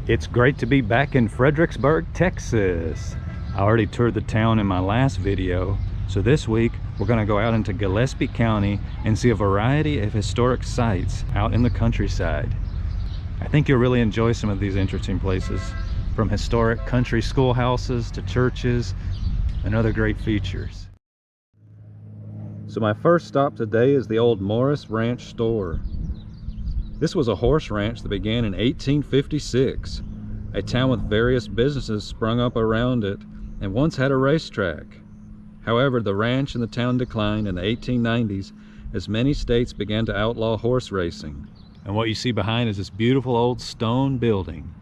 It's great to be back in Fredericksburg, Texas. I already toured the town in my last video, so this week we're going to go out into Gillespie County and see a variety of historic sites out in the countryside. I think you'll really enjoy some of these interesting places, from historic country schoolhouses to churches and other great features. So my first stop today is the old Morris Ranch store. This was a horse ranch that began in 1856. A town with various businesses sprung up around it and once had a racetrack. However, the ranch and the town declined in the 1890s as many states began to outlaw horse racing. And what you see behind is this beautiful old stone building.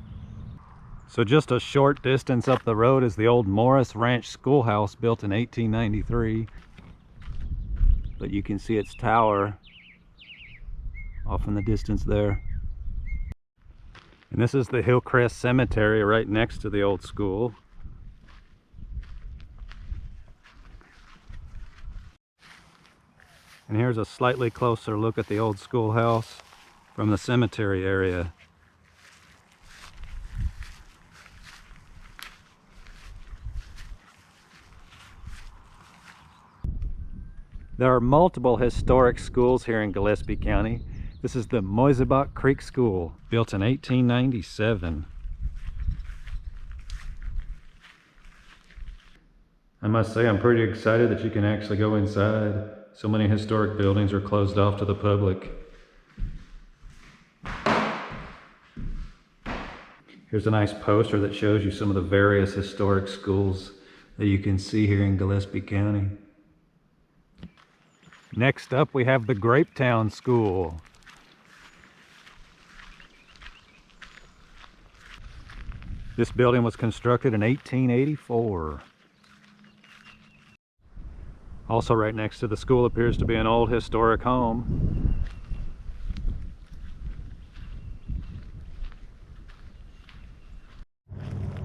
So just a short distance up the road is the old Morris Ranch schoolhouse built in 1893. But you can see its tower off in the distance there. And this is the Hillcrest Cemetery right next to the old school. And here's a slightly closer look at the old schoolhouse from the cemetery area. There are multiple historic schools here in Gillespie County. This is the Moysenbach Creek School, built in 1897. I must say I'm pretty excited that you can actually go inside. So many historic buildings are closed off to the public. Here's a nice poster that shows you some of the various historic schools that you can see here in Gillespie County. Next up we have the Grape School. This building was constructed in 1884. Also right next to the school appears to be an old historic home.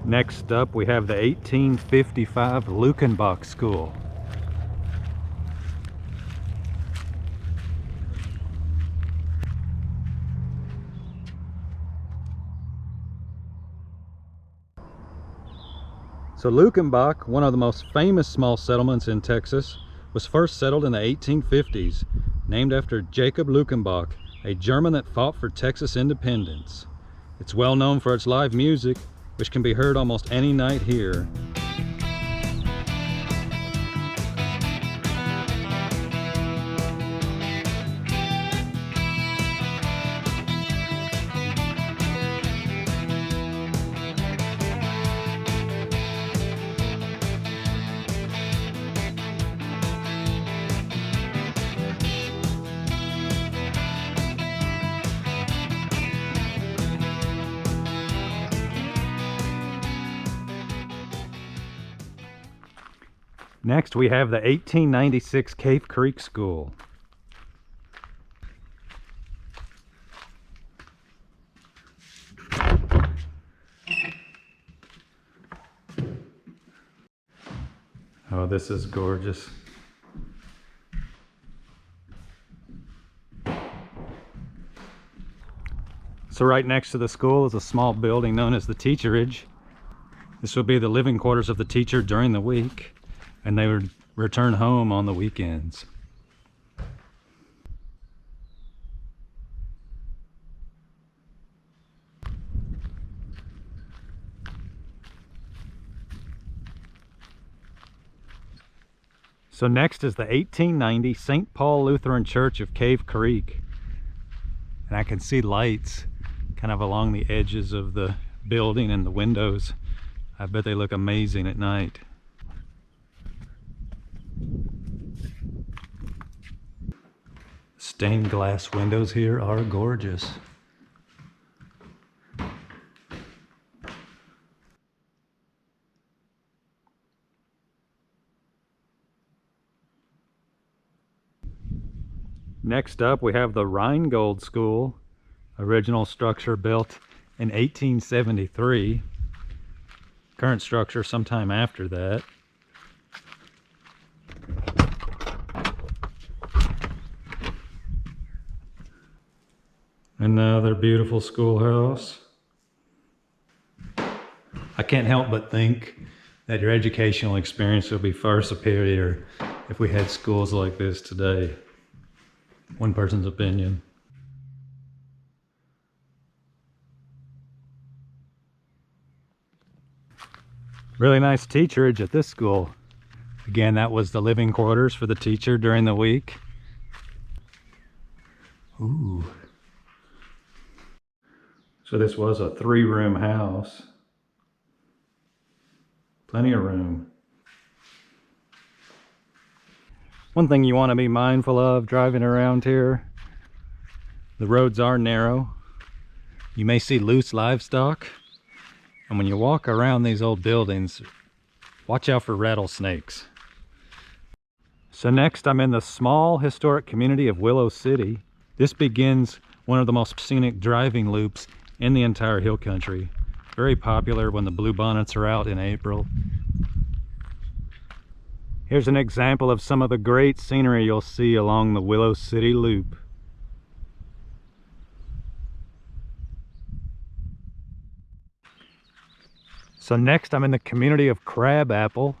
Next up we have the 1855 Luckenbach School. So Luckenbach, one of the most famous small settlements in Texas, was first settled in the 1850s, named after Jacob Luckenbach, a German that fought for Texas independence. It's well known for its live music, which can be heard almost any night here. Next we have the 1896 Cave Creek School. Oh, this is gorgeous. So right next to the school is a small building known as the teacherage. This will be the living quarters of the teacher during the week, and they would return home on the weekends. So next is the 1890 St. Paul Lutheran Church of Cave Creek. And I can see lights kind of along the edges of the building and the windows. I bet they look amazing at night. Stained glass windows here are gorgeous. Next up we have the Rheingold School, original structure built in 1873. Current structure sometime after that. Another beautiful schoolhouse. I can't help but think that your educational experience would be far superior if we had schools like this today. One person's opinion. Really nice teacherage at this school. Again, that was the living quarters for the teacher during the week. Ooh. So this was a 3-room house. Plenty of room. One thing you want to be mindful of driving around here, the roads are narrow. You may see loose livestock. And when you walk around these old buildings, watch out for rattlesnakes. So next I'm in the small historic community of Willow City. This begins one of the most scenic driving loops in the entire hill country. Very popular when the bluebonnets are out in April. Here's an example of some of the great scenery you'll see along the Willow City Loop. So next I'm in the community of Crabapple.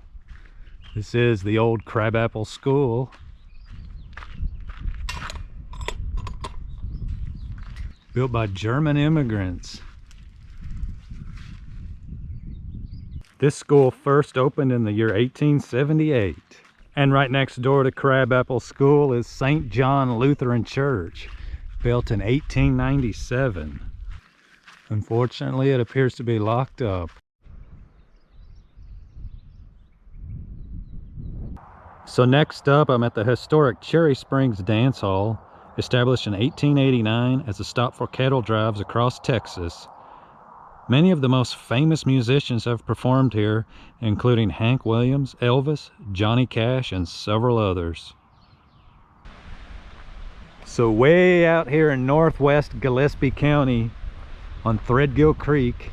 This is the old Crabapple School. Built by German immigrants. This school first opened in the year 1878. And right next door to Crabapple School is St. John Lutheran Church, built in 1897. Unfortunately, it appears to be locked up. So next up, I'm at the historic Cherry Springs Dance Hall, established in 1889 as a stop for cattle drives across Texas. Many of the most famous musicians have performed here, including Hank Williams, Elvis, Johnny Cash, and several others. So way out here in northwest Gillespie County on Threadgill Creek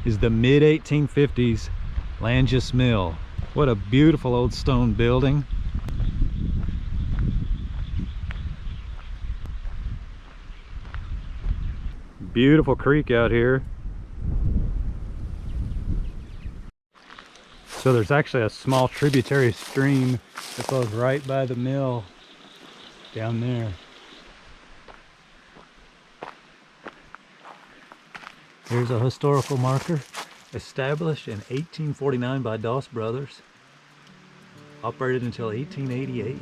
is the mid-1850s Langis Mill. What a beautiful old stone building. Beautiful creek out here. So there's actually a small tributary stream that goes right by the mill down there. Here's a historical marker established in 1849 by Doss Brothers, operated until 1888.